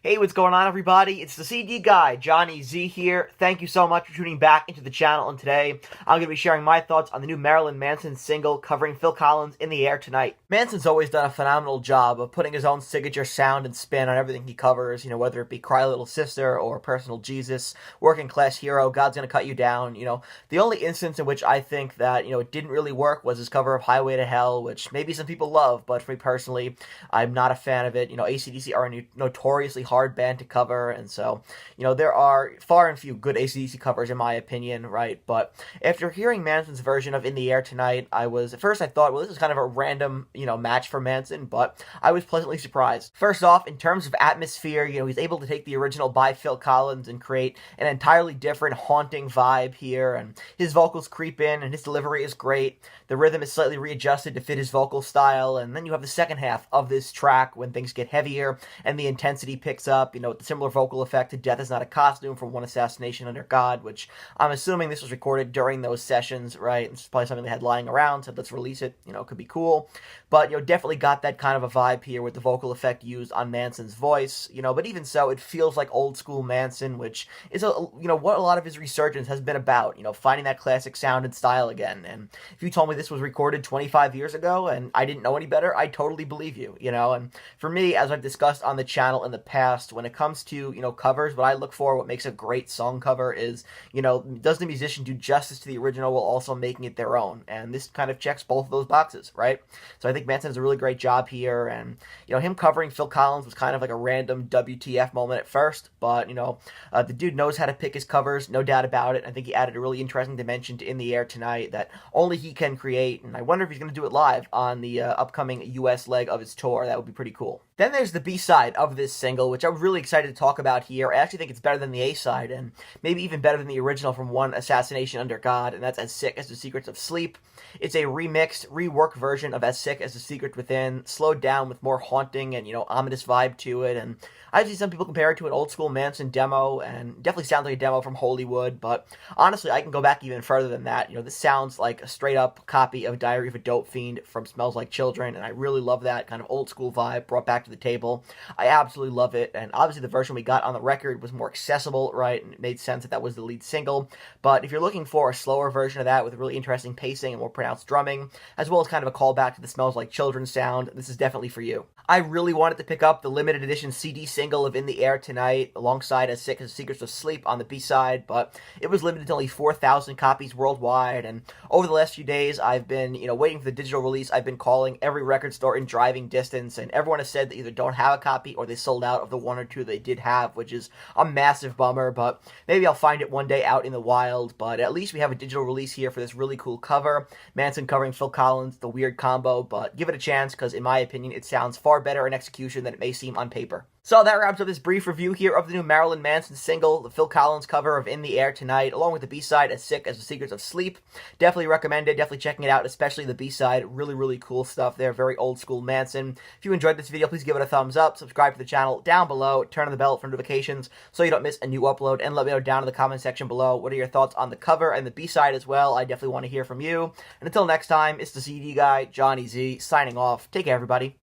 Hey, what's going on, everybody? It's the CD guy, Johnny Z here. Thank you so much for tuning back into the channel, and today I'm going to be sharing my thoughts on the new Marilyn Manson single covering Phil Collins' In the Air Tonight. Manson's always done a phenomenal job of putting his own signature sound and spin on everything he covers, whether it be Cry Little Sister or Personal Jesus, Working Class Hero, God's Gonna Cut You Down. The only instance in which I think that, it didn't really work was his cover of Highway to Hell, which maybe some people love, but for me personally, I'm not a fan of it. AC/DC are a notoriously hard band to cover, and so there are far and few good AC/DC covers in my opinion, right? But after hearing Manson's version of In the Air Tonight, at first I thought, well, this is kind of a random match for Manson, but I was pleasantly surprised. First off, in terms of atmosphere, he's able to take the original by Phil Collins and create an entirely different haunting vibe here, and his vocals creep in and his delivery is great. The rhythm is slightly readjusted to fit his vocal style, and then you have the second half of this track when things get heavier and the intensity picks up, with the similar vocal effect to Death Is Not a Costume from One Assassination Under God, which I'm assuming this was recorded during those sessions, right? It's probably something they had lying around, so let's release it, it could be cool. But, definitely got that kind of a vibe here with the vocal effect used on Manson's voice, but even so, it feels like old school Manson, which is, what a lot of his resurgence has been about, finding that classic sound and style again. And if you told me this was recorded 25 years ago and I didn't know any better, I totally believe you, and for me, as I've discussed on the channel in the past, when it comes to, covers, what I look for, what makes a great song cover is, does the musician do justice to the original while also making it their own? And this kind of checks both of those boxes, right? So I think Manson does a really great job here, and, him covering Phil Collins was kind of like a random WTF moment at first, but, the dude knows how to pick his covers, no doubt about it. I think he added a really interesting dimension to In the Air Tonight that only he can create, and I wonder if he's going to do it live on the upcoming US leg of his tour. That would be pretty cool. Then there's the B-side of this single, which I'm really excited to talk about here. I actually think it's better than the A-side, and maybe even better than the original from One Assassination Under God, and that's As Sick as the Secrets of Sleep. It's a remixed, reworked version of As Sick as the Secret Within, slowed down with more haunting and, ominous vibe to it, and I've seen some people compare it to an old-school Manson demo, and definitely sounds like a demo from Hollywood, but honestly, I can go back even further than that. This sounds like a straight-up copy of Diary of a Dope Fiend from Smells Like Children, and I really love that kind of old-school vibe brought back to the table. I absolutely love it, and obviously the version we got on the record was more accessible, right, and it made sense that that was the lead single, but if you're looking for a slower version of that with really interesting pacing and more pronounced drumming, as well as kind of a callback to the Smells Like Children sound, this is definitely for you. I really wanted to pick up the limited edition CD single of In the Air Tonight alongside As Sick as the Secrets of Sleep on the B-side, but it was limited to only 4,000 copies worldwide, and over the last few days I've been, waiting for the digital release. I've been calling every record store in driving distance, and everyone has said they either don't have a copy or they sold out of the one or two they did have, which is a massive bummer, but maybe I'll find it one day out in the wild. But at least we have a digital release here for this really cool cover. Manson covering Phil Collins, the weird combo, but give it a chance because in my opinion it sounds far better in execution than it may seem on paper. So that wraps up this brief review here of the new Marilyn Manson single, the Phil Collins cover of In the Air Tonight, along with the B-side As Sick as the Secrets of Sleep. Definitely recommend it, definitely checking it out, especially the B-side. Really, really cool stuff there, very old school Manson. If you enjoyed this video, please give it a thumbs up, subscribe to the channel down below, turn on the bell for notifications so you don't miss a new upload, and let me know down in the comment section below what are your thoughts on the cover and the B-side as well. I definitely want to hear from you. And until next time, it's the CD guy, Johnny Z, signing off. Take care, everybody.